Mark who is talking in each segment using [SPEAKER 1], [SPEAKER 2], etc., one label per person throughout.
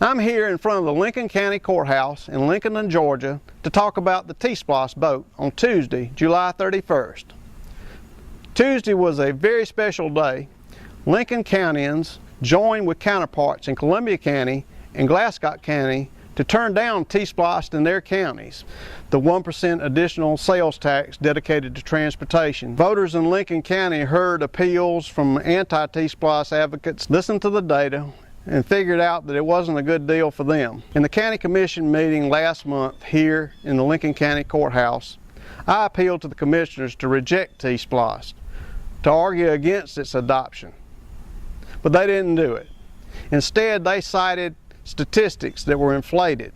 [SPEAKER 1] I'm here in front of the Lincoln County Courthouse in Lincoln, Georgia to talk about the T-Splost vote on Tuesday, July 31st. Tuesday was a very special day. Lincoln Countyans joined with counterparts in Columbia County and Glasscock County to turn down T-Splost in their counties, the 1% additional sales tax dedicated to transportation. Voters in Lincoln County heard appeals from anti-T-Splost advocates, listened to the data, and figured out that it wasn't a good deal for them. In the County Commission meeting last month here in the Lincoln County Courthouse, I appealed to the commissioners to reject T-Splost, to argue against its adoption. But they didn't do it. Instead, they cited statistics that were inflated.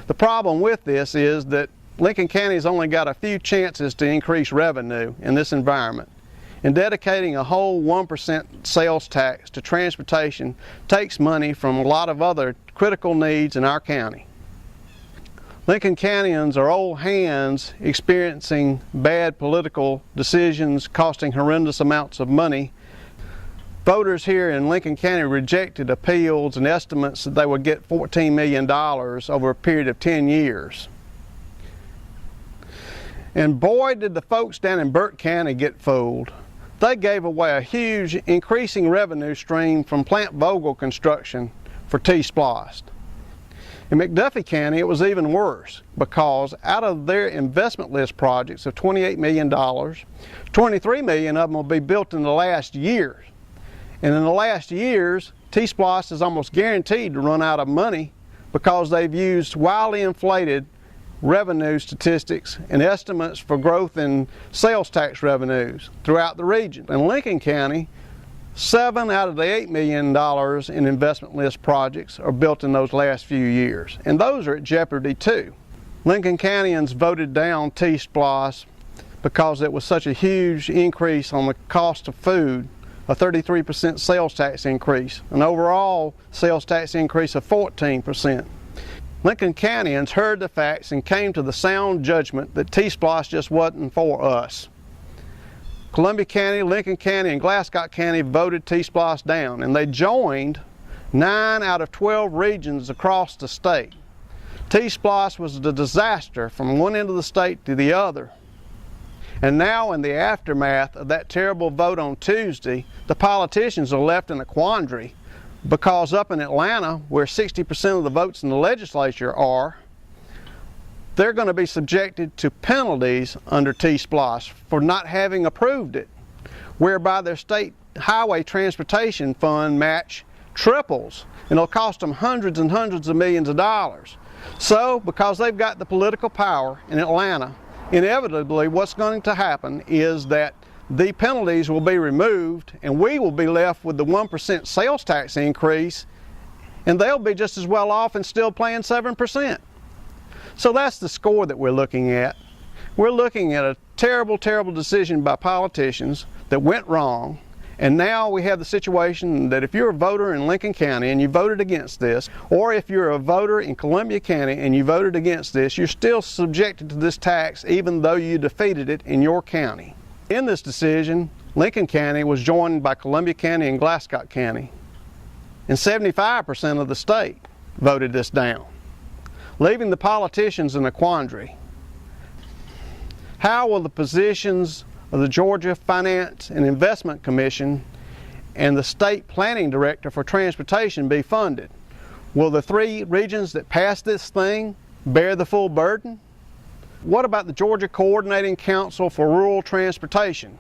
[SPEAKER 1] The problem with this is that Lincoln County's only got a few chances to increase revenue in this environment. And dedicating a whole 1% sales tax to transportation takes money from a lot of other critical needs in our county. Lincoln Countyans are old hands experiencing bad political decisions costing horrendous amounts of money. Voters here in Lincoln County rejected appeals and estimates that they would get $14 million over a period of 10 years. And boy, did the folks down in Burke County get fooled. They gave away a huge increasing revenue stream from Plant Vogel construction for T-Splost. In McDuffie County, it was even worse because out of their investment list projects of $28 million, $23 million of them will be built in the last year. And in the last years, T-Splost is almost guaranteed to run out of money because they've used wildly inflated revenue statistics and estimates for growth in sales tax revenues throughout the region. In Lincoln County, 7 out of the $8 million in investment list projects are built in those last few years, and those are at jeopardy too. Lincoln Countyans voted down T-Splost because it was such a huge increase on the cost of food, a 33% sales tax increase, an overall sales tax increase of 14%. Lincoln Countyans heard the facts and came to the sound judgment that T-Splost just wasn't for us. Columbia County, Lincoln County, and Glasscock County voted T-Splost down, and they joined 9 out of 12 regions across the state. T-Splost was a disaster from one end of the state to the other. And now, in the aftermath of that terrible vote on Tuesday, the politicians are left in a quandary because up in Atlanta, where 60% of the votes in the legislature are, they're going to be subjected to penalties under T-Splost for not having approved it, whereby their state highway transportation fund match triples, and it'll cost them hundreds and hundreds of millions of dollars. So, because they've got the political power in Atlanta, inevitably what's going to happen is that the penalties will be removed and we will be left with the 1% sales tax increase, and they'll be just as well off and still paying 7%. So that's the score that we're looking at. We're looking at a terrible, terrible decision by politicians that went wrong, and now we have the situation that if you're a voter in Lincoln County and you voted against this, or if you're a voter in Columbia County and you voted against this, you're still subjected to this tax even though you defeated it in your county. In this decision, Lincoln County was joined by Columbia County and Glasscock County, and 75% of the state voted this down, leaving the politicians in a quandary. How will the positions of the Georgia Finance and Investment Commission and the State Planning Director for Transportation be funded? Will the 3 regions that passed this thing bear the full burden? What about the Georgia Coordinating Council for Rural Transportation,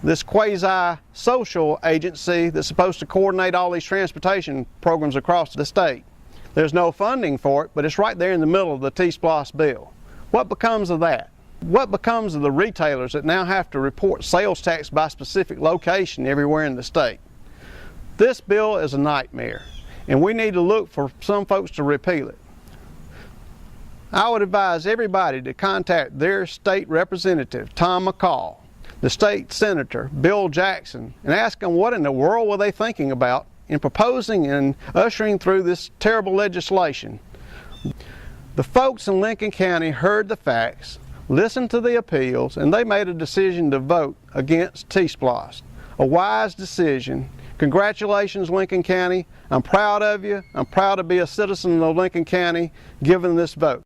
[SPEAKER 1] this quasi-social agency that's supposed to coordinate all these transportation programs across the state? There's no funding for it, but it's right there in the middle of the T-Splost bill. What becomes of that? What becomes of the retailers that now have to report sales tax by specific location everywhere in the state? This bill is a nightmare, and we need to look for some folks to repeal it. I would advise everybody to contact their state representative, Tom McCall, the state senator, Bill Jackson, and ask them what in the world were they thinking about in proposing and ushering through this terrible legislation. The folks in Lincoln County heard the facts, listened to the appeals, and they made a decision to vote against T-Splost. A wise decision, Congratulations, Lincoln County. I'm proud of you. I'm proud to be a citizen of Lincoln County, given this vote.